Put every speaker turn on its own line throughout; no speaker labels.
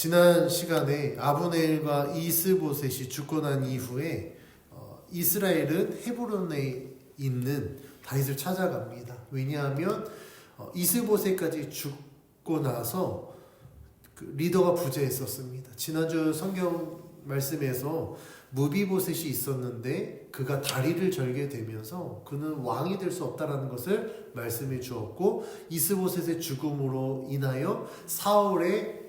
지난 시간에 아브넬과 이스보셋이 죽고 난 이후에 이스라엘은 헤브론에 있는 다윗을 찾아갑니다. 왜냐하면 이스보셋까지 죽고 나서 그 리더가 부재했었습니다. 지난주 성경 말씀에서 무비보셋이 있었는데 그가 다리를 절게 되면서 그는 왕이 될 수 없다라는 것을 말씀해 주었고, 이스보셋의 죽음으로 인하여 사울의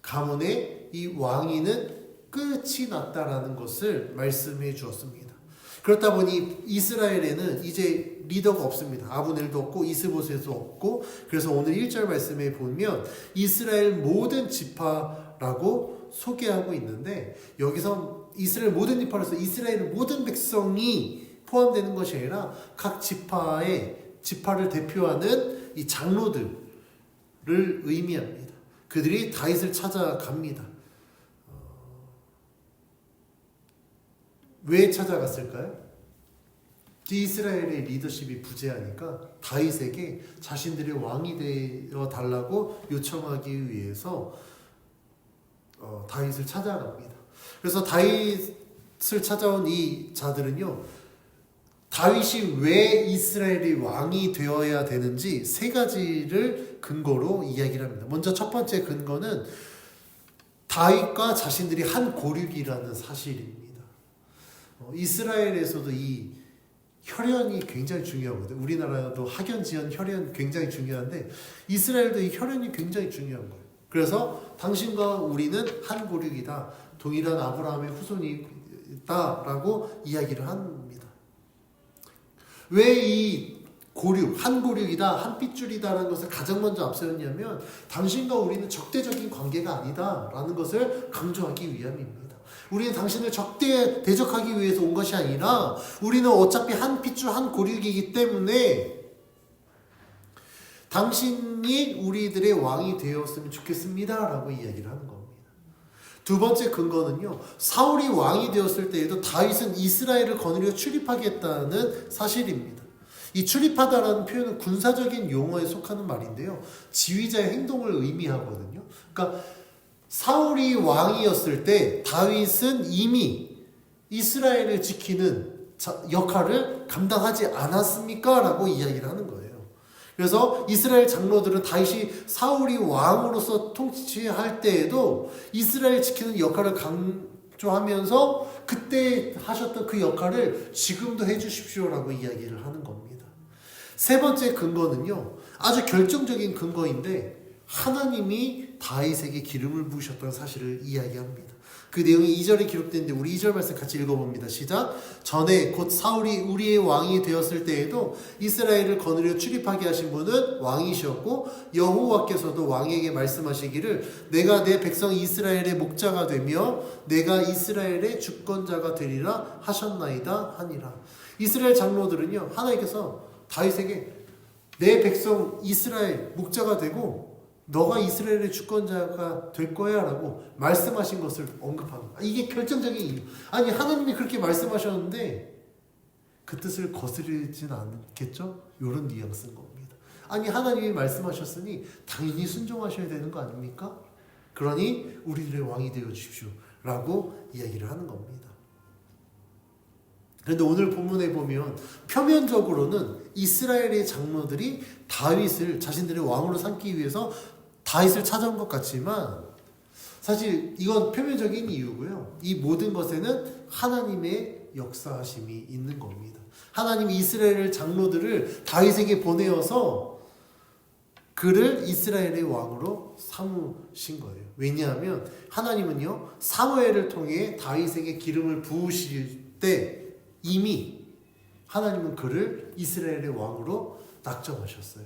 가문의 이 왕위는 끝이 났다라는 것을 말씀해 주었습니다. 그렇다 보니 이스라엘에는 이제 리더가 없습니다. 아브넬도 없고 이스보셋도 없고, 그래서 오늘 1절 말씀에 보면 이스라엘 모든 지파라고 소개하고 있는데, 여기서 이스라엘 모든 지파로서 이스라엘 모든 백성이 포함되는 것이 아니라 각 지파를 대표하는 이 장로들을 의미합니다. 그들이 다윗을 찾아갑니다. 왜 찾아갔을까요? 이스라엘의 리더십이 부재하니까 다윗에게 자신들의 왕이 되어 달라고 요청하기 위해서 다윗을 찾아갑니다. 그래서 다윗을 찾아온 이 자들은요, 다윗이 왜 이스라엘의 왕이 되어야 되는지 세 가지를 근거로 이야기를 합니다. 먼저 첫 번째 근거는 다윗과 자신들이 한 고륙이라는 사실입니다. 이스라엘에서도 이 혈연이 굉장히 중요하거든요. 우리나라도 학연, 지연, 혈연 굉장히 중요한데 이스라엘도 이 혈연이 굉장히 중요한 거예요. 그래서 당신과 우리는 한 고륙이다, 동일한 아브라함의 후손이다라고 이야기를 합니다. 왜 이 고륙, 한 고륙이다, 한 핏줄이다라는 것을 가장 먼저 앞세웠냐면 당신과 우리는 적대적인 관계가 아니다라는 것을 강조하기 위함입니다. 우리는 당신을 대적하기 위해서 온 것이 아니라 우리는 어차피 한 핏줄, 한 고륙이기 때문에 당신이 우리들의 왕이 되었으면 좋겠습니다 라고 이야기를 하는 겁니다. 두 번째 근거는요, 사울이 왕이 되었을 때에도 다윗은 이스라엘을 거느려 출입하겠다는 사실입니다. 이 출입하다라는 표현은 군사적인 용어에 속하는 말인데요, 지휘자의 행동을 의미하거든요. 그러니까 사울이 왕이었을 때 다윗은 이미 이스라엘을 지키는 역할을 감당하지 않았습니까? 라고 이야기를 하는 거예요. 그래서 이스라엘 장로들은 다윗이 사울이 왕으로서 통치할 때에도 이스라엘 지키는 역할을 강조하면서 그때 하셨던 그 역할을 지금도 해주십시오라고 이야기를 하는 겁니다. 세 번째 근거는요, 아주 결정적인 근거인데 하나님이 다윗에게 기름을 부으셨다는 사실을 이야기합니다. 그 내용이 2절에 기록되는데 우리 2절 말씀 같이 읽어봅니다. 시작. 전에 곧 사울이 우리의 왕이 되었을 때에도 이스라엘을 거느려 출입하게 하신 분은 왕이셨고 여호와께서도 왕에게 말씀하시기를 내가 내 백성 이스라엘의 목자가 되며 내가 이스라엘의 주권자가 되리라 하셨나이다 하니라. 이스라엘 장로들은요, 하나님께서 다윗에게 내 백성 이스라엘 목자가 되고 너가 이스라엘의 주권자가 될 거야 라고 말씀하신 것을 언급합니다. 이게 결정적인 이유. 아니, 하나님이 그렇게 말씀하셨는데 그 뜻을 거스르진 않겠죠? 이런 뉘앙스인 겁니다. 아니, 하나님이 말씀하셨으니 당연히 순종하셔야 되는 거 아닙니까? 그러니 우리들의 왕이 되어 주십시오 라고 이야기를 하는 겁니다. 그런데 오늘 본문에 보면 표면적으로는 이스라엘의 장로들이 다윗을 자신들의 왕으로 삼기 위해서 다윗을 찾아온 것 같지만 사실 이건 표면적인 이유고요. 이 모든 것에는 하나님의 역사하심이 있는 겁니다. 하나님이 이스라엘 장로들을 다윗에게 보내어서 그를 이스라엘의 왕으로 삼으신 거예요. 왜냐하면 하나님은요, 사무엘을 통해 다윗에게 기름을 부으실 때 이미 하나님은 그를 이스라엘의 왕으로 낙점하셨어요.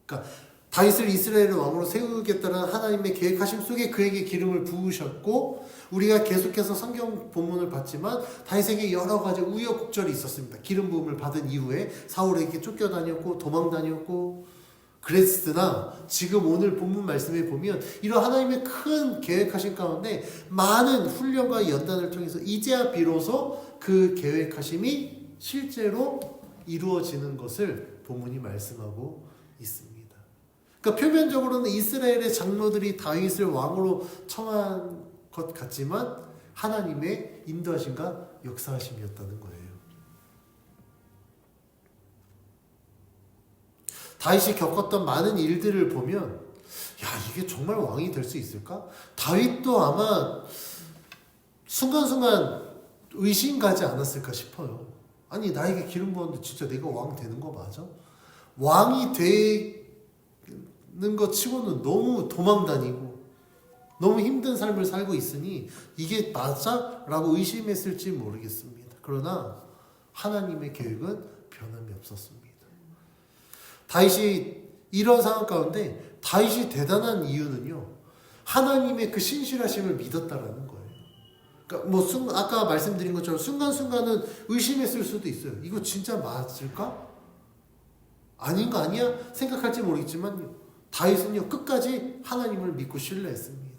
그러니까 다윗을 이스라엘의 왕으로 세우겠다는 하나님의 계획하심 속에 그에게 기름을 부으셨고, 우리가 계속해서 성경 본문을 봤지만 다윗에게 여러 가지 우여곡절이 있었습니다. 기름 부음을 받은 이후에 사울에게 쫓겨다녔고 도망 다녔고 그랬으나 지금 오늘 본문 말씀에 보면 이런 하나님의 큰 계획하심 가운데 많은 훈련과 연단을 통해서 이제야 비로소 그 계획하심이 실제로 이루어지는 것을 본문이 말씀하고 있습니다. 그러니까 표면적으로는 이스라엘의 장로들이 다윗을 왕으로 청한 것 같지만 하나님의 인도하심과 역사하심이었다는 거예요. 다윗이 겪었던 많은 일들을 보면 야, 이게 정말 왕이 될 수 있을까? 다윗도 아마 순간순간 의심 가지 않았을까 싶어요. 아니, 나에게 기름 부었는데 진짜 내가 왕 되는 거 맞아? 왕이 되는 것 치고는 너무 도망다니고 너무 힘든 삶을 살고 있으니 이게 맞아? 라고 의심했을지 모르겠습니다. 그러나 하나님의 계획은 변함이 없었습니다. 다윗이 이런 상황 가운데 다윗이 대단한 이유는요, 하나님의 그 신실하심을 믿었다라는 거예요. 그러니까 뭐 아까 말씀드린 것처럼 순간순간은 의심했을 수도 있어요. 이거 진짜 맞을까? 아닌 거 아니야? 생각할지 모르겠지만 다윗은요 끝까지 하나님을 믿고 신뢰했습니다.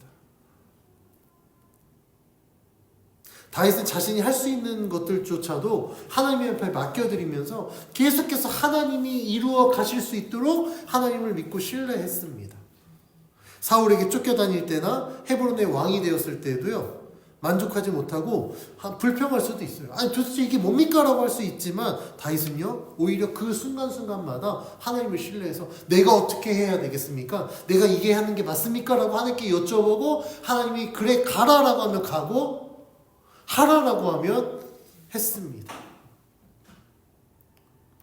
다윗은 자신이 할 수 있는 것들조차도 하나님 앞에 맡겨드리면서 계속해서 하나님이 이루어 가실 수 있도록 하나님을 믿고 신뢰했습니다. 사울에게 쫓겨다닐 때나 헤브론의 왕이 되었을 때도요, 만족하지 못하고 불평할 수도 있어요. 아니 도대체 이게 뭡니까? 라고 할 수 있지만 다윗은요 오히려 그 순간순간마다 하나님을 신뢰해서 내가 어떻게 해야 되겠습니까? 내가 이게 하는 게 맞습니까? 라고 하나님께 여쭤보고 하나님이 그래 가라라고 하면 가고 하라라고 하면 했습니다.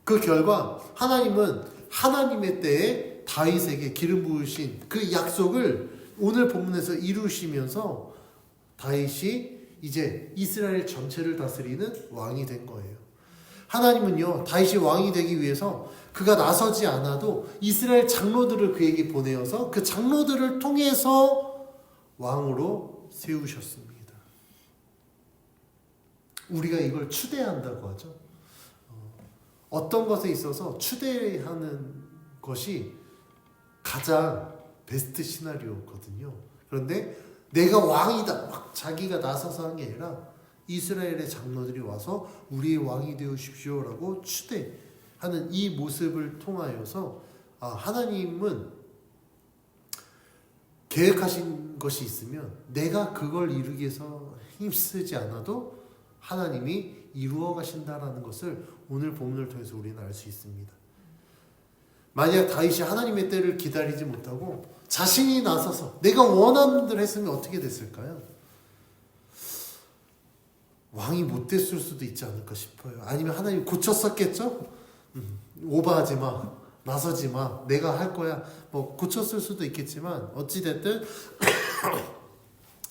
그 결과 하나님은 하나님의 때에 다윗에게 기름 부으신 그 약속을 오늘 본문에서 이루시면서 다윗이 이제 이스라엘 전체를 다스리는 왕이 된 거예요. 하나님은요 다윗이 왕이 되기 위해서 그가 나서지 않아도 이스라엘 장로들을 그에게 보내어서 그 장로들을 통해서 왕으로 세우셨습니다. 우리가 이걸 추대한다고 하죠. 어떤 것에 있어서 추대하는 것이 가장 베스트 시나리오거든요. 그런데 내가 왕이다 막 자기가 나서서 한 게 아니라 이스라엘의 장로들이 와서 우리의 왕이 되어주십시오 라고 추대하는 이 모습을 통하여서 하나님은 계획하신 것이 있으면 내가 그걸 이루기 위해서 힘쓰지 않아도 하나님이 이루어 가신다라는 것을 오늘 본문을 통해서 우리는 알 수 있습니다. 만약 다윗이 하나님의 때를 기다리지 못하고 자신이 나서서 내가 원하는 대로 했으면 어떻게 됐을까요? 왕이 못 됐을 수도 있지 않을까 싶어요. 아니면 하나님 고쳤었겠죠? 오버하지 마, 나서지 마, 내가 할 거야. 뭐 고쳤을 수도 있겠지만 어찌됐든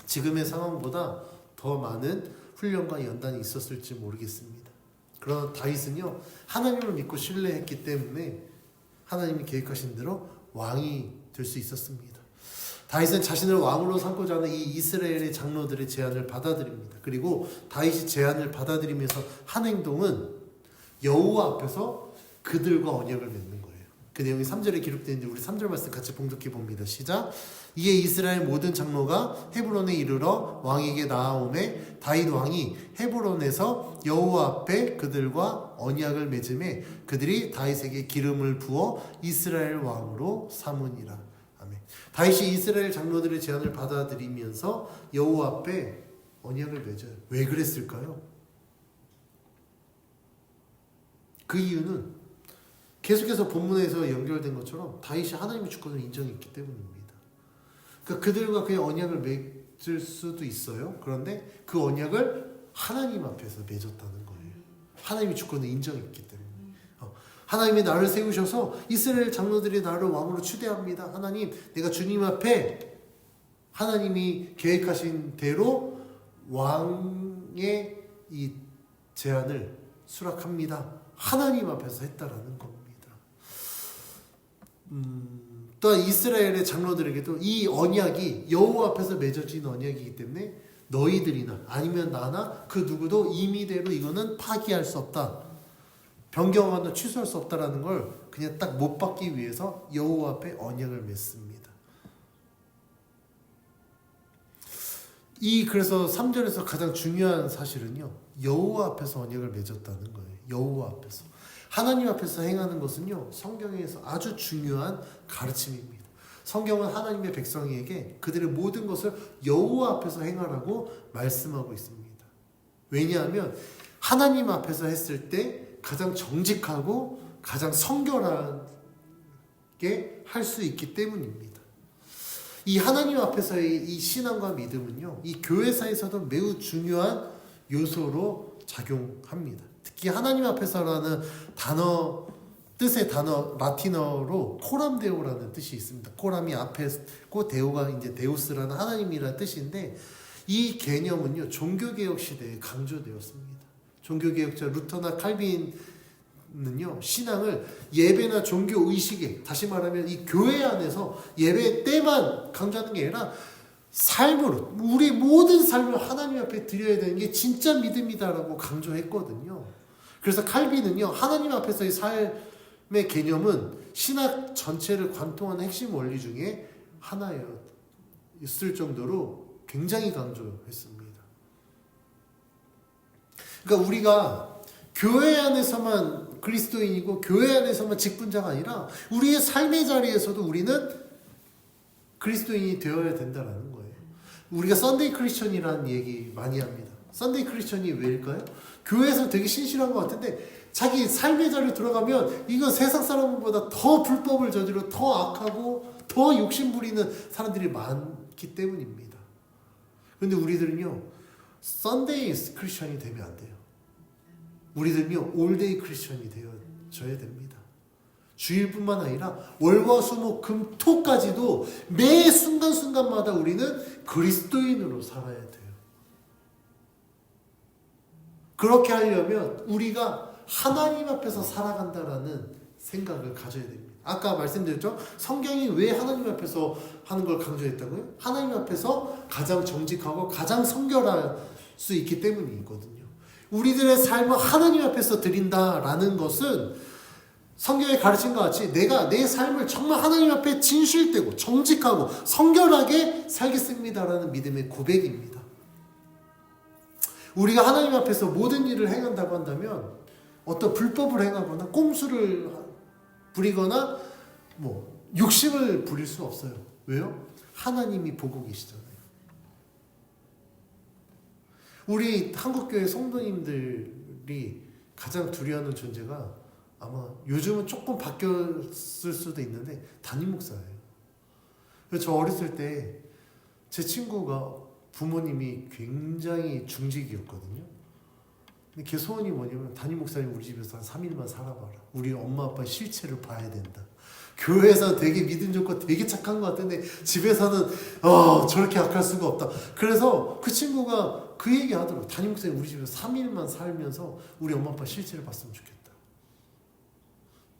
지금의 상황보다 더 많은 훈련과 연단이 있었을지 모르겠습니다. 그러나 다윗은요 하나님을 믿고 신뢰했기 때문에 하나님이 계획하신 대로 왕이 될 수 있었습니다. 다윗은 자신을 왕으로 삼고자 하는 이 이스라엘의 장로들의 제안을 받아들입니다. 그리고 다윗이 제안을 받아들이면서 한 행동은 여호와 앞에서 그들과 언약을 맺는 거예요. 그 내용이 3절에 기록되어 있는데 우리 3절 말씀 같이 봉독해 봅니다. 시작. 이에 이스라엘 모든 장로가 헤브론에 이르러 왕에게 나아오매 다윗 왕이 헤브론에서 여호와 앞에 그들과 언약을 맺음에 그들이 다윗에게 기름을 부어 이스라엘 왕으로 삼으니라. 아멘. 다윗이 이스라엘 장로들의 제안을 받아들이면서 여호와 앞에 언약을 맺어요. 왜 그랬을까요? 그 이유는 계속해서 본문에서 연결된 것처럼 다윗이 하나님의 주권을 인정했기 때문입니다. 그러니까 그들과 그의 언약을 맺을 수도 있어요. 그런데 그 언약을 하나님 앞에서 맺었다는 거예요. 하나님의 주권을 인정했기 때문에. 하나님이 나를 세우셔서 이스라엘 장로들이 나를 왕으로 추대합니다. 하나님, 내가 주님 앞에 하나님이 계획하신 대로 왕의 이 제안을 수락합니다. 하나님 앞에서 했다라는 겁니다. 또한 이스라엘의 장로들에게도 이 언약이 여호와 앞에서 맺어진 언약이기 때문에 너희들이나 아니면 나나 그 누구도 임의대로 이거는 파기할 수 없다, 변경하거나 취소할 수 없다라는 걸 그냥 딱 못 받기 위해서 여호와 앞에 언약을 맺습니다. 그래서 3절에서 가장 중요한 사실은요, 여호와 앞에서 언약을 맺었다는 거예요. 여호와 앞에서. 하나님 앞에서 행하는 것은요, 성경에서 아주 중요한 가르침입니다. 성경은 하나님의 백성에게 그들의 모든 것을 여호와 앞에서 행하라고 말씀하고 있습니다. 왜냐하면 하나님 앞에서 했을 때 가장 정직하고 가장 성결하게 할 수 있기 때문입니다. 이 하나님 앞에서의 이 신앙과 믿음은요, 이 교회사에서도 매우 중요한 요소로 작용합니다. 특히 하나님 앞에서라는 뜻의 단어 라틴어로 코람 데오라는 뜻이 있습니다. 코람이 앞에고 데오가 이제 데우스라는 하나님이라는 뜻인데, 이 개념은요, 종교개혁 시대에 강조되었습니다. 종교개혁자 루터나 칼빈은요, 신앙을 예배나 종교 의식에, 다시 말하면 이 교회 안에서 예배 때만 강조하는 게 아니라 삶으로, 우리 모든 삶을 하나님 앞에 드려야 되는 게 진짜 믿음이다라고 강조했거든요. 그래서 칼빈은요, 하나님 앞에서의 삶의 개념은 신학 전체를 관통하는 핵심 원리 중에 하나였을 정도로 굉장히 강조했습니다. 그러니까 우리가 교회 안에서만 그리스도인이고 교회 안에서만 직분자가 아니라 우리의 삶의 자리에서도 우리는 그리스도인이 되어야 된다는 거예요. 우리가 썬데이 크리스천이라는 얘기 많이 합니다. 썬데이 크리스천이 왜일까요? 교회에서 되게 신실한 것 같은데 자기 삶의 자리에 들어가면 이건 세상 사람보다 더 불법을 저지르고 더 악하고 더 욕심 부리는 사람들이 많기 때문입니다. 그런데 우리들은요, 썬데이 크리스천이 되면 안 돼요. 우리들은요, 올데이 크리스천이 되어져야 됩니다. 주일뿐만 아니라 월화 수목 금 토까지도 매 순간순간마다 우리는 그리스도인으로 살아야 돼요. 그렇게 하려면 우리가 하나님 앞에서 살아간다라는 생각을 가져야 됩니다. 아까 말씀드렸죠? 성경이 왜 하나님 앞에서 하는 걸 강조했다고요? 하나님 앞에서 가장 정직하고 가장 성결할 수 있기 때문이거든요. 우리들의 삶을 하나님 앞에서 드린다라는 것은 성경의 가르침과 같이 내가 내 삶을 정말 하나님 앞에 진실되고 정직하고 성결하게 살겠습니다라는 믿음의 고백입니다. 우리가 하나님 앞에서 모든 일을 행한다고 한다면 어떤 불법을 행하거나 꼼수를 부리거나 욕심을 부릴 수 없어요. 왜요? 하나님이 보고 계시잖아요. 우리 한국교회 성도님들이 가장 두려워하는 존재가 아마 요즘은 조금 바뀌었을 수도 있는데 담임 목사예요. 저 어렸을 때 제 친구가 부모님이 굉장히 중직이었거든요. 근데 걔 소원이 뭐냐면 담임 목사님 우리 집에서 한 3일만 살아봐라. 우리 엄마 아빠 실체를 봐야 된다. 교회에서 되게 믿음 좋고 되게 착한 것 같은데 집에서는 저렇게 악할 수가 없다. 그래서 그 친구가 그 얘기 하더라고. 담임 목사님 우리 집에서 3일만 살면서 우리 엄마 아빠 실체를 봤으면 좋겠다.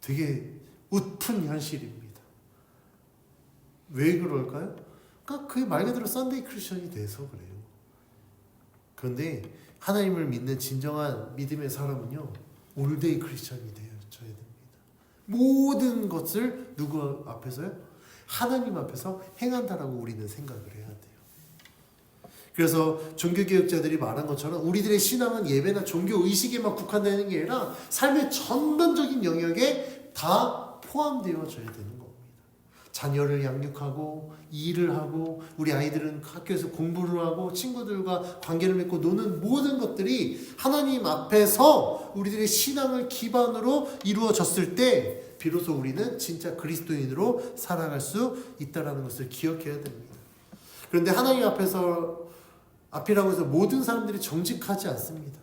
되게 웃픈 현실입니다. 왜 그럴까요? 그러니까 그게 말 그대로 썬데이 크리스천이 돼서 그래요. 그런데 하나님을 믿는 진정한 믿음의 사람은요, 올데이 크리스천이 되어져야 됩니다. 모든 것을 누구 앞에서요? 하나님 앞에서 행한다라고 우리는 생각을 해야 돼요. 그래서 종교개혁자들이 말한 것처럼 우리들의 신앙은 예배나 종교 의식에만 국한되는 게 아니라 삶의 전반적인 영역에 다 포함되어져야 되는 겁니다. 자녀를 양육하고 일을 하고 우리 아이들은 학교에서 공부를 하고 친구들과 관계를 맺고 노는 모든 것들이 하나님 앞에서 우리들의 신앙을 기반으로 이루어졌을 때 비로소 우리는 진짜 그리스도인으로 살아갈 수 있다는 것을 기억해야 됩니다. 그런데 하나님 앞이라고 해서 모든 사람들이 정직하지 않습니다.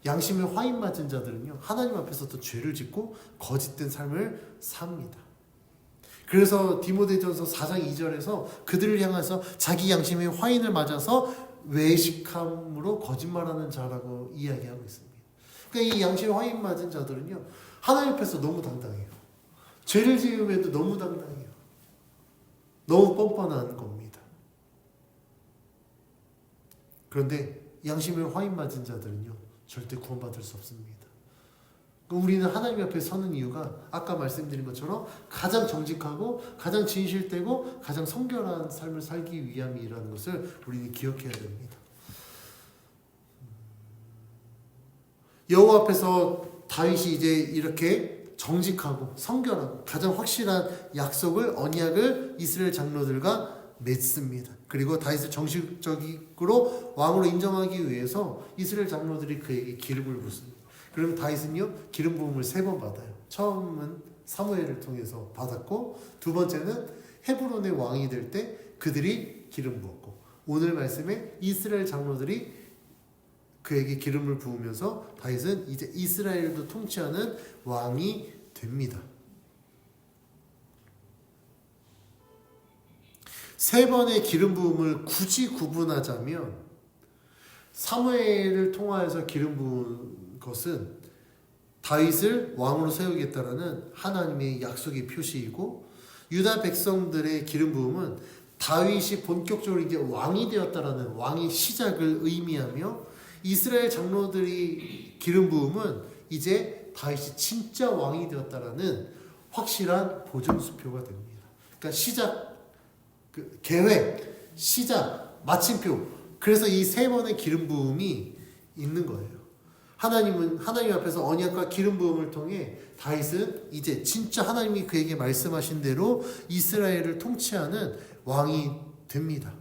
양심에 화인 맞은 자들은요, 하나님 앞에서도 죄를 짓고 거짓된 삶을 삽니다. 그래서 디모데전서 4장 2절에서 그들을 향해서 자기 양심에 화인을 맞아서 외식함으로 거짓말하는 자라고 이야기하고 있습니다. 그러니까 이 양심에 화인 맞은 자들은요, 하나님 앞에서 너무 당당해요. 죄를 지음에도 너무 당당해요. 너무 뻔뻔한 겁니다. 그런데 양심에 화인 맞은 자들은요, 절대 구원받을 수 없습니다. 우리는 하나님 앞에 서는 이유가 아까 말씀드린 것처럼 가장 정직하고 가장 진실되고 가장 성결한 삶을 살기 위함이라는 것을 우리는 기억해야 됩니다. 여호와 앞에서 다윗이 이제 이렇게 정직하고 성결하고 가장 확실한 약속을 언약을 이스라엘 장로들과 맺습니다. 그리고 다윗을 정식적으로 왕으로 인정하기 위해서 이스라엘 장로들이 그에게 기름을 붓습니다. 그럼 다윗은요 기름 부음을 3번 받아요. 처음은 사무엘을 통해서 받았고 두 번째는 헤브론의 왕이 될 때 그들이 기름 부었고 오늘 말씀에 이스라엘 장로들이 그에게 기름을 부으면서 다윗은 이제 이스라엘도 통치하는 왕이 됩니다. 3번의 기름 부음을 굳이 구분하자면 사무엘을 통하여서 기름 부은 것은 다윗을 왕으로 세우겠다라는 하나님의 약속의 표시이고 유다 백성들의 기름 부음은 다윗이 본격적으로 이제 왕이 되었다라는 왕의 시작을 의미하며 이스라엘 장로들이 기름 부음은 이제 다윗이 진짜 왕이 되었다라는 확실한 보증수표가 됩니다. 그러니까 시작, 계획, 시작, 마침표. 그래서 이 3번의 기름 부음이 있는 거예요. 하나님 앞에서 언약과 기름 부음을 통해 다윗은 이제 진짜 하나님이 그에게 말씀하신 대로 이스라엘을 통치하는 왕이 됩니다.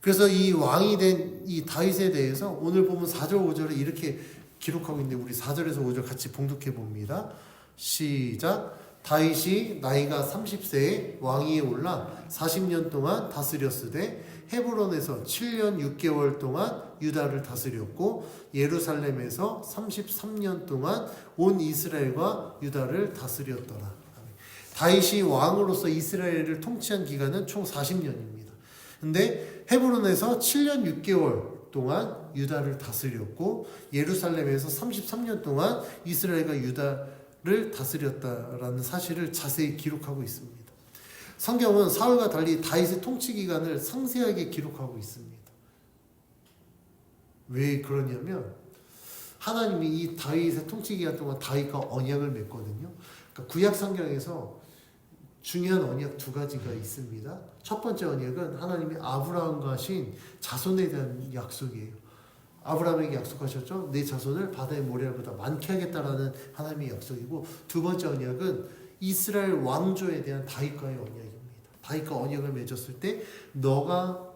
그래서 이 왕이 된 이 다윗에 대해서 오늘 보면 4절 5절에 이렇게 기록하고 있는데 우리 4절에서 5절 같이 봉독해 봅니다. 시작. 다윗이 나이가 30세에 왕위에 올라 40년 동안 다스렸으되 헤브론에서 7년 6개월 동안 유다를 다스렸고 예루살렘에서 33년 동안 온 이스라엘과 유다를 다스렸더라. 다윗이 왕으로서 이스라엘을 통치한 기간은 총 40년입니다. 근데 헤브론에서 7년 6개월 동안 유다를 다스렸고 예루살렘에서 33년 동안 이스라엘과 유다를 다스렸다라는 사실을 자세히 기록하고 있습니다. 성경은 사울과 달리 다윗의 통치 기간을 상세하게 기록하고 있습니다. 왜 그러냐면 하나님이 이 다윗의 통치 기간 동안 다윗과 언약을 맺거든요. 그러니까 구약 성경에서 중요한 언약 2가지가 있습니다. 첫 번째 언약은 하나님이 아브라함과 하신 자손에 대한 약속이에요. 아브라함에게 약속하셨죠. 내 자손을 바다의 모래보다 많게 하겠다라는 하나님의 약속이고 두 번째 언약은 이스라엘 왕조에 대한 다윗과의 언약입니다. 다윗과 언약을 맺었을 때 너가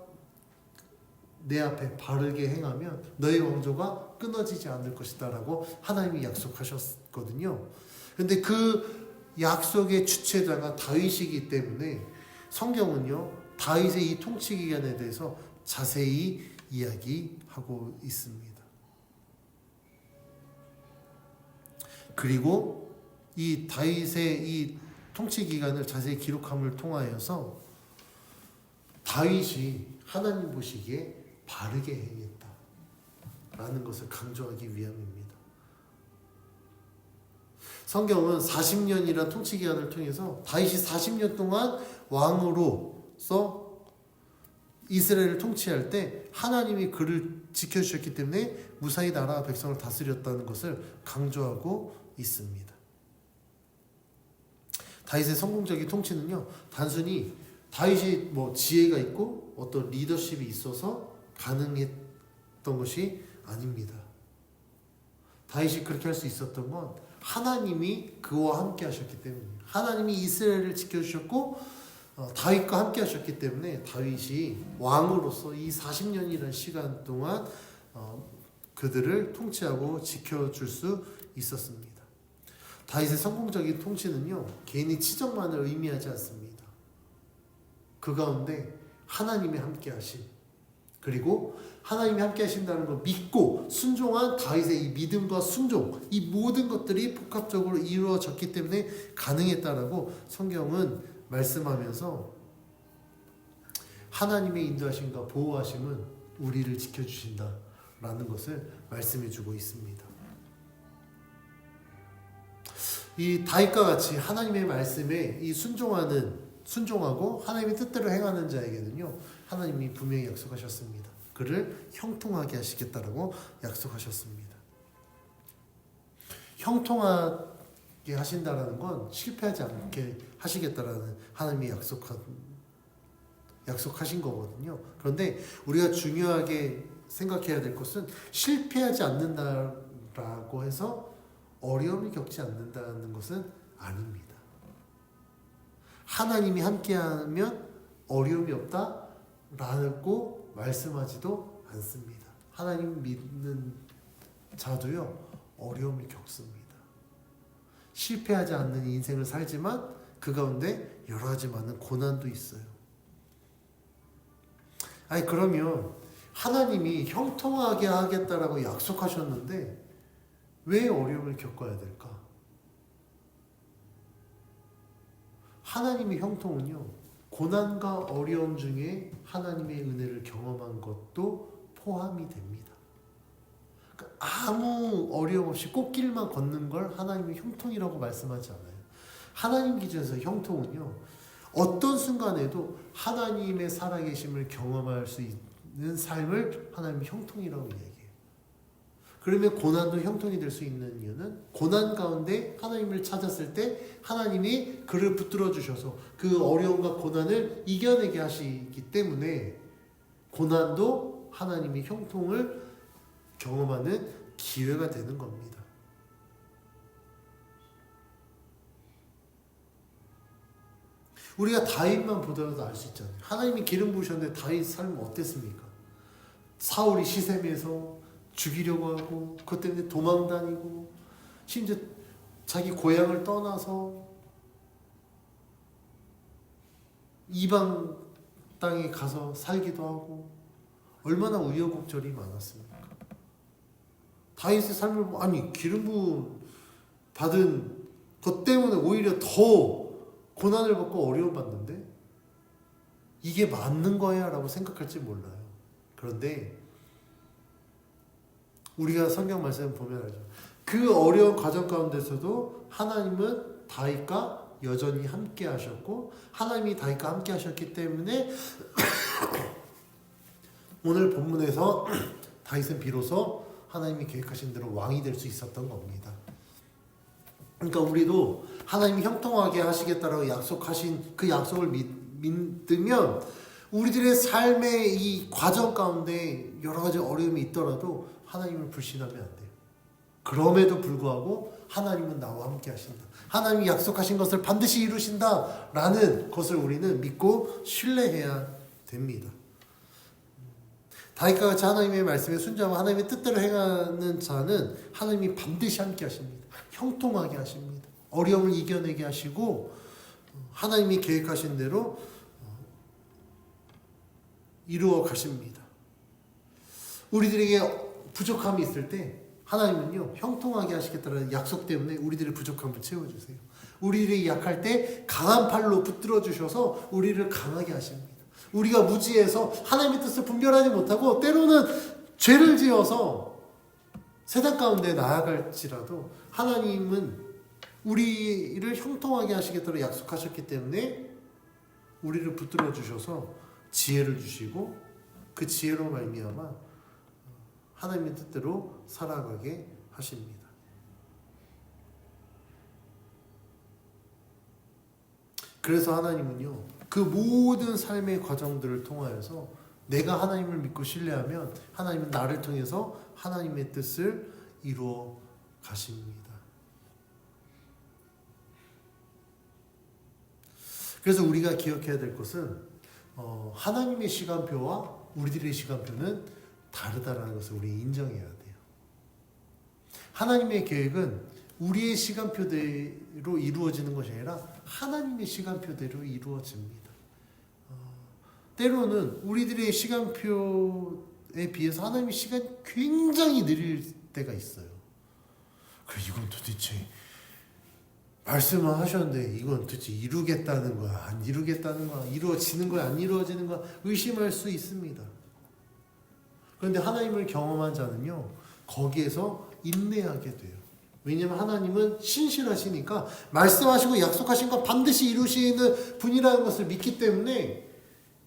내 앞에 바르게 행하면 너의 왕조가 끊어지지 않을 것이다 라고 하나님이 약속하셨거든요. 근데 그 약속의 주체자가 다윗이기 때문에 성경은요 다윗의 이 통치 기간에 대해서 자세히 이야기하고 있습니다. 그리고 이 다윗의 이 통치 기간을 자세히 기록함을 통하여서 다윗이 하나님 보시기에 바르게 행했다라는 것을 강조하기 위함입니다. 성경은 40년이란 통치 기간을 통해서 다윗이 40년 동안 왕으로서 이스라엘을 통치할 때 하나님이 그를 지켜주셨기 때문에 무사히 나라와 백성을 다스렸다는 것을 강조하고 있습니다. 다윗의 성공적인 통치는요 단순히 다윗이 지혜가 있고 어떤 리더십이 있어서 가능했던 것이 아닙니다. 다윗이 그렇게 할 수 있었던 건 하나님이 그와 함께 하셨기 때문입니다. 하나님이 이스라엘을 지켜주셨고 다윗과 함께 하셨기 때문에 다윗이 왕으로서 이 40년이라는 시간 동안 그들을 통치하고 지켜줄 수 있었습니다. 다윗의 성공적인 통치는요 개인의 치적만을 의미하지 않습니다. 그 가운데 하나님이 함께 하심 그리고 하나님이 함께 하신다는 걸 믿고 순종한 다윗의 이 믿음과 순종 이 모든 것들이 복합적으로 이루어졌기 때문에 가능했다라고 성경은 말씀하면서 하나님의 인도하심과 보호하심은 우리를 지켜주신다라는 것을 말씀해주고 있습니다. 이 다윗과 같이 하나님의 말씀에 이 순종하고 하나님의 뜻대로 행하는 자에게는요 하나님이 분명히 약속하셨습니다. 그를 형통하게 하시겠다라고 약속하셨습니다. 형통하게 하신다라는 건 실패하지 않게 하시겠다라는 하나님이 약속하신 거거든요. 그런데 우리가 중요하게 생각해야 될 것은 실패하지 않는다라고 해서 어려움을 겪지 않는다는 것은 아닙니다. 하나님이 함께하면 어려움이 없다라고 말씀하지도 않습니다. 하나님 믿는 자도요 어려움을 겪습니다. 실패하지 않는 인생을 살지만 그 가운데 여러 가지 많은 고난도 있어요. 아니 그러면 하나님이 형통하게 하겠다라고 약속하셨는데 왜 어려움을 겪어야 될까? 하나님의 형통은요 고난과 어려움 중에 하나님의 은혜를 경험한 것도 포함이 됩니다. 그러니까 아무 어려움 없이 꽃길만 걷는 걸 하나님의 형통이라고 말씀하지 않아요. 하나님 기준에서 형통은요 어떤 순간에도 하나님의 살아계심을 경험할 수 있는 삶을 하나님의 형통이라고 얘기해요. 그러면 고난도 형통이 될 수 있는 이유는 고난 가운데 하나님을 찾았을 때 하나님이 그를 붙들어 주셔서 그 어려움과 고난을 이겨내게 하시기 때문에 고난도 하나님의 형통을 경험하는 기회가 되는 겁니다. 우리가 다윗만 보더라도 알 수 있잖아요. 하나님이 기름 부으셨는데 다윗 삶은 어땠습니까? 사울이 시샘에서 죽이려고 하고 그것 때문에 도망 다니고 심지어 자기 고향을 떠나서 이방 땅에 가서 살기도 하고 얼마나 우여곡절이 많았습니까? 다윗의 삶을 아니 기름 부음 받은 것 때문에 오히려 더 고난을 받고 어려움 받는데 이게 맞는 거야 라고 생각할지 몰라요. 그런데 우리가 성경 말씀을 보면 알죠. 그 어려운 과정 가운데서도 하나님은 다윗과 여전히 함께 하셨고 하나님이 다윗과 함께 하셨기 때문에 오늘 본문에서 다윗은 비로소 하나님이 계획하신 대로 왕이 될 수 있었던 겁니다. 그러니까 우리도 하나님이 형통하게 하시겠다라고 약속하신 그 약속을 믿으면 우리들의 삶의 이 과정 가운데 여러 가지 어려움이 있더라도 하나님을 불신하면 안 돼요. 그럼에도 불구하고 하나님은 나와 함께 하신다. 하나님이 약속하신 것을 반드시 이루신다 라는 것을 우리는 믿고 신뢰해야 됩니다. 다윗과 같이 하나님의 말씀에 순종하고 하나님의 뜻대로 행하는 자는 하나님이 반드시 함께 하십니다. 형통하게 하십니다. 어려움을 이겨내게 하시고 하나님이 계획하신 대로 이루어 가십니다. 우리들에게 부족함이 있을 때 하나님은요 형통하게 하시겠다는 약속 때문에 우리들의 부족함을 채워주세요. 우리들이 약할 때 강한 팔로 붙들어 주셔서 우리를 강하게 하십니다. 우리가 무지해서 하나님의 뜻을 분별하지 못하고 때로는 죄를 지어서 세상 가운데 나아갈지라도 하나님은 우리를 형통하게 하시겠다고 약속하셨기 때문에 우리를 붙들어 주셔서 지혜를 주시고 그 지혜로 말미암아 하나님의 뜻대로 살아가게 하십니다. 그래서 하나님은요 그 모든 삶의 과정들을 통하여서 내가 하나님을 믿고 신뢰하면 하나님은 나를 통해서 하나님의 뜻을 이루어 가십니다. 그래서 우리가 기억해야 될 것은 하나님의 시간표와 우리들의 시간표는 다르다라는 것을 우리 인정해야 돼요. 하나님의 계획은 우리의 시간표대로 이루어지는 것이 아니라 하나님의 시간표대로 이루어집니다. 때로는 우리들의 시간표에 비해서 하나님의 시간이 굉장히 느릴 때가 있어요. 그래 이건 도대체 말씀을 하셨는데 이건 도대체 이루겠다는 거야 안 이루겠다는 거야 이루어지는 거야 안 이루어지는 거야 의심할 수 있습니다. 그런데 하나님을 경험한 자는요 거기에서 인내하게 돼요. 왜냐하면 하나님은 신실하시니까 말씀하시고 약속하신 건 반드시 이루시는 분이라는 것을 믿기 때문에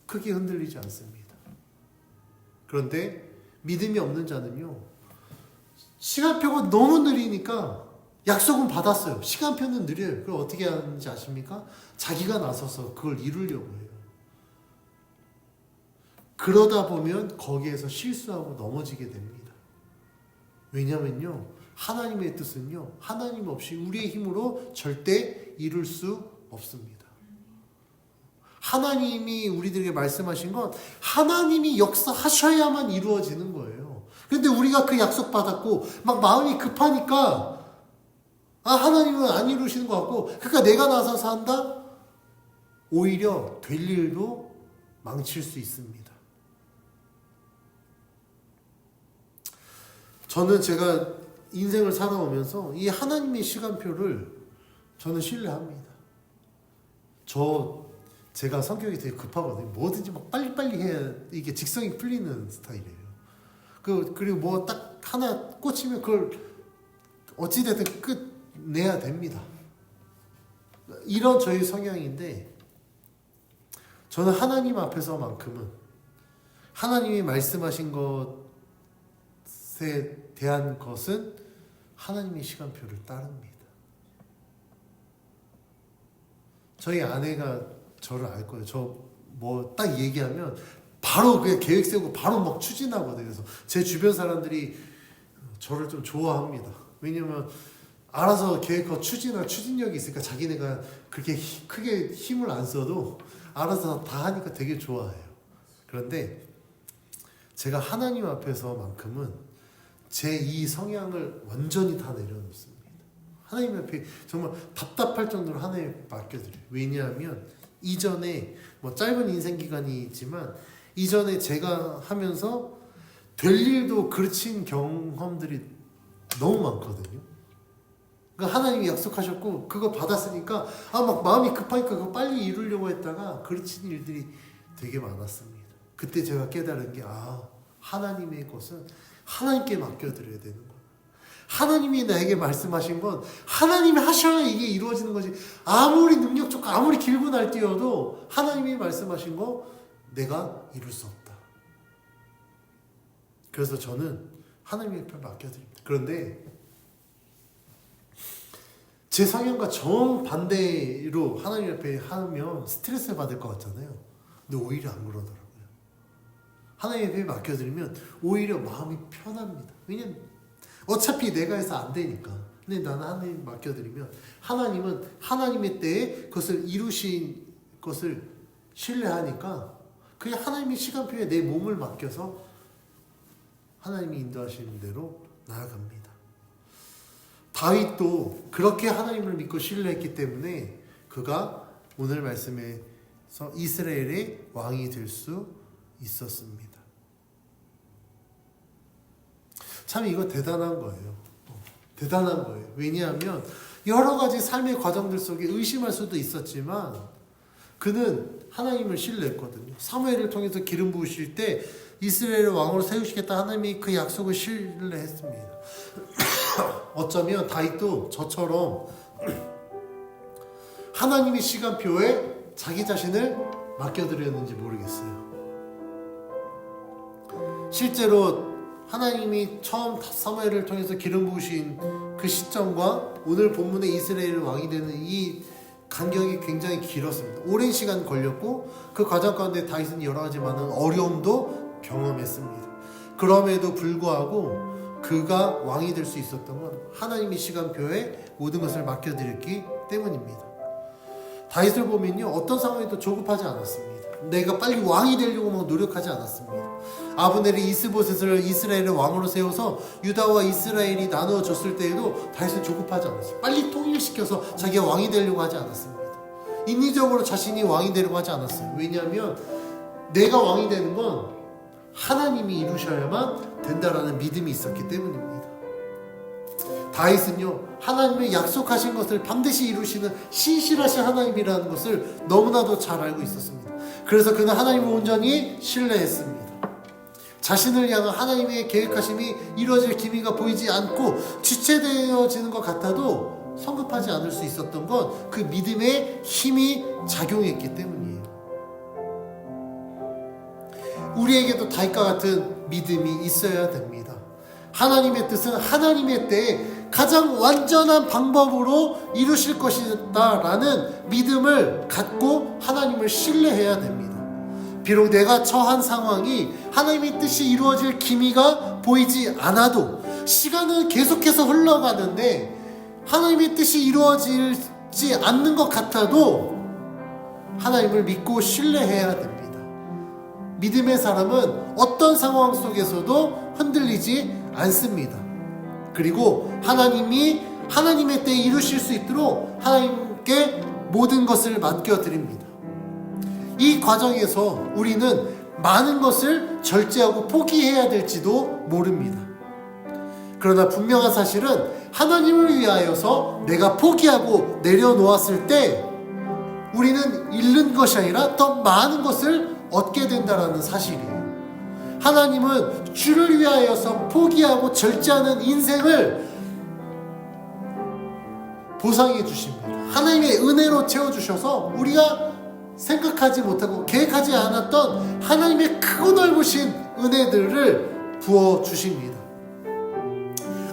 크게 흔들리지 않습니다. 그런데 믿음이 없는 자는요, 시간표가 너무 느리니까 약속은 받았어요. 시간표는 느려요. 그걸 어떻게 하는지 아십니까? 자기가 나서서 그걸 이루려고 해요. 그러다 보면 거기에서 실수하고 넘어지게 됩니다. 왜냐면요, 하나님의 뜻은요, 하나님 없이 우리의 힘으로 절대 이룰 수 없습니다. 하나님이 우리들에게 말씀하신 건 하나님이 역사하셔야만 이루어지는 거예요. 그런데 우리가 그 약속 받았고 막 마음이 급하니까 하나님은 안 이루시는 것 같고, 그러니까 내가 나서서 한다? 오히려 될 일도 망칠 수 있습니다. 저는 제가 인생을 살아오면서 이 하나님의 시간표를 저는 신뢰합니다. 제가 성격이 되게 급하거든요. 뭐든지 막 빨리빨리 해야 이게 직성이 풀리는 스타일이에요. 그리고 뭐 딱 하나 꽂히면 그걸 어찌됐든 끝내야 됩니다. 이런 저희 성향인데, 저는 하나님 앞에서만큼은 하나님이 말씀하신 것에 대한 것은 하나님의 시간표를 따릅니다. 저희 아내가 저를 알 거예요. 저 뭐 딱 얘기하면 바로 그냥 계획 세우고 바로 막 추진하거든요. 그래서 제 주변 사람들이 저를 좀 좋아합니다. 왜냐면 알아서 계획하고 추진할 추진력이 있으니까 자기네가 그렇게 크게 힘을 안 써도 알아서 다 하니까 되게 좋아해요. 그런데 제가 하나님 앞에서만큼은 제 이 성향을 완전히 다 내려놓습니다. 하나님 앞에 정말 답답할 정도로 하나님에 맡겨드려요. 왜냐하면 이전에 뭐 짧은 인생 기간이지만 이전에 제가 하면서 될 일도 그르친 경험들이 너무 많거든요. 그러니까 하나님이 약속하셨고 그거 받았으니까 막 마음이 급하니까 그거 빨리 이루려고 했다가 그르친 일들이 되게 많았습니다. 그때 제가 깨달은 게 하나님의 것은 하나님께 맡겨드려야 되는 거예요. 하나님이 나에게 말씀하신 건 하나님이 하셔야 이게 이루어지는 거지. 아무리 능력 좋고 아무리 길고 날뛰어도 하나님이 말씀하신 거 내가 이룰 수 없다. 그래서 저는 하나님 앞에 맡겨드립니다. 그런데 제 성향과 정반대로 하나님 앞에 하면 스트레스 받을 것 같잖아요. 근데 오히려 안 그러더라고요. 하나님 앞에 맡겨드리면 오히려 마음이 편합니다. 왜냐면 어차피 내가 해서 안 되니까. 근데 나는 하나님 맡겨드리면 하나님은 하나님의 때에 그것을 이루신 것을 신뢰하니까 그냥 하나님의 시간표에 내 몸을 맡겨서 하나님이 인도하시는 대로 나아갑니다. 다윗도 그렇게 하나님을 믿고 신뢰했기 때문에 그가 오늘 말씀에서 이스라엘의 왕이 될 수 있었습니다. 참 이거 대단한 거예요. 대단한 거예요. 왜냐하면 여러 가지 삶의 과정들 속에 의심할 수도 있었지만 그는 하나님을 신뢰했거든요. 사무엘을 통해서 기름 부으실 때 이스라엘의 왕으로 세우시겠다 하나님이 그 약속을 신뢰했습니다. 어쩌면 다윗도 저처럼 하나님의 시간표에 자기 자신을 맡겨드렸는지 모르겠어요. 실제로 하나님이 처음 사무엘을 통해서 기름 부으신 그 시점과 오늘 본문의 이스라엘 왕이 되는 이 간격이 굉장히 길었습니다. 오랜 시간 걸렸고 그 과정 가운데 다윗은 여러 가지 많은 어려움도 경험했습니다. 그럼에도 불구하고 그가 왕이 될 수 있었던 건 하나님의 시간표에 모든 것을 맡겨드렸기 때문입니다. 다윗을 보면요, 어떤 상황에도 조급하지 않았습니다. 내가 빨리 왕이 되려고 막 노력하지 않았습니다. 아브넬이 이스보셋을 이스라엘의 왕으로 세워서 유다와 이스라엘이 나누어졌을 때에도 다윗은 조급하지 않았어요. 빨리 통일시켜서 자기가 왕이 되려고 하지 않았습니다. 인위적으로 자신이 왕이 되려고 하지 않았어요. 왜냐하면 내가 왕이 되는 건 하나님이 이루셔야만 된다라는 믿음이 있었기 때문입니다. 다윗은요, 하나님의 약속하신 것을 반드시 이루시는 신실하신 하나님이라는 것을 너무나도 잘 알고 있었습니다. 그래서 그는 하나님을 온전히 신뢰했습니다. 자신을 향한 하나님의 계획하심이 이루어질 기미가 보이지 않고 지체되어지는 것 같아도 성급하지 않을 수 있었던 건 그 믿음의 힘이 작용했기 때문이에요. 우리에게도 다윗과 같은 믿음이 있어야 됩니다. 하나님의 뜻은 하나님의 때에 가장 완전한 방법으로 이루실 것이다라는 믿음을 갖고 하나님을 신뢰해야 됩니다. 비록 내가 처한 상황이 하나님의 뜻이 이루어질 기미가 보이지 않아도 시간은 계속해서 흘러가는데 하나님의 뜻이 이루어지지 않는 것 같아도 하나님을 믿고 신뢰해야 됩니다. 믿음의 사람은 어떤 상황 속에서도 흔들리지 않습니다. 그리고 하나님이 하나님의 때에 이루실 수 있도록 하나님께 모든 것을 맡겨드립니다. 이 과정에서 우리는 많은 것을 절제하고 포기해야 될지도 모릅니다. 그러나 분명한 사실은 하나님을 위하여서 내가 포기하고 내려놓았을 때 우리는 잃는 것이 아니라 더 많은 것을 얻게 된다는 사실이에요. 하나님은 주를 위하여서 포기하고 절제하는 인생을 보상해 주십니다. 하나님의 은혜로 채워주셔서 우리가 생각하지 못하고 계획하지 않았던 하나님의 크고 넓으신 은혜들을 부어주십니다.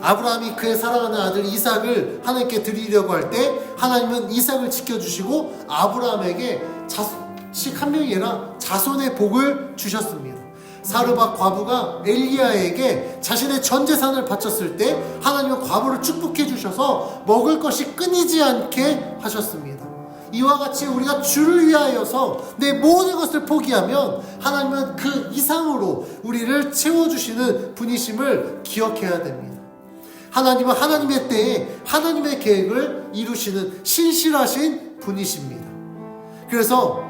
아브라함이 그의 사랑하는 아들 이삭을 하나님께 드리려고 할 때 하나님은 이삭을 지켜주시고 아브라함에게 자식 한 명이 아니라 자손의 복을 주셨습니다. 사르밧 과부가 엘리야에게 자신의 전 재산을 바쳤을 때 하나님은 과부를 축복해 주셔서 먹을 것이 끊이지 않게 하셨습니다. 이와 같이 우리가 주를 위하여서 내 모든 것을 포기하면 하나님은 그 이상으로 우리를 채워주시는 분이심을 기억해야 됩니다. 하나님은 하나님의 때에 하나님의 계획을 이루시는 신실하신 분이십니다. 그래서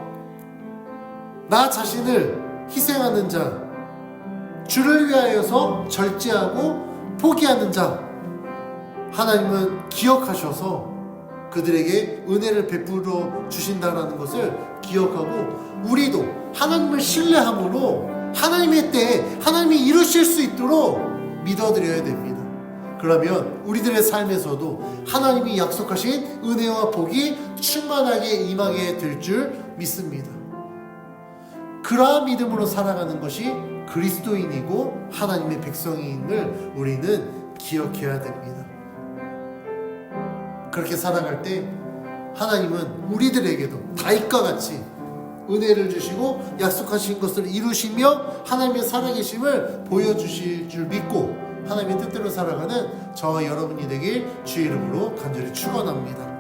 나 자신을 희생하는 자, 주를 위하여서 절제하고 포기하는 자, 하나님은 기억하셔서 그들에게 은혜를 베풀어 주신다는 것을 기억하고 우리도 하나님을 신뢰함으로 하나님의 때에 하나님이 이루실 수 있도록 믿어드려야 됩니다. 그러면 우리들의 삶에서도 하나님이 약속하신 은혜와 복이 충만하게 임하게 될 줄 믿습니다. 그러한 믿음으로 살아가는 것이 그리스도인이고 하나님의 백성임을 우리는 기억해야 됩니다. 그렇게 살아갈 때 하나님은 우리들에게도 다윗과 같이 은혜를 주시고 약속하신 것을 이루시며 하나님의 살아계심을 보여주실 줄 믿고 하나님의 뜻대로 살아가는 저와 여러분이 되길 주의 이름으로 간절히 축원합니다.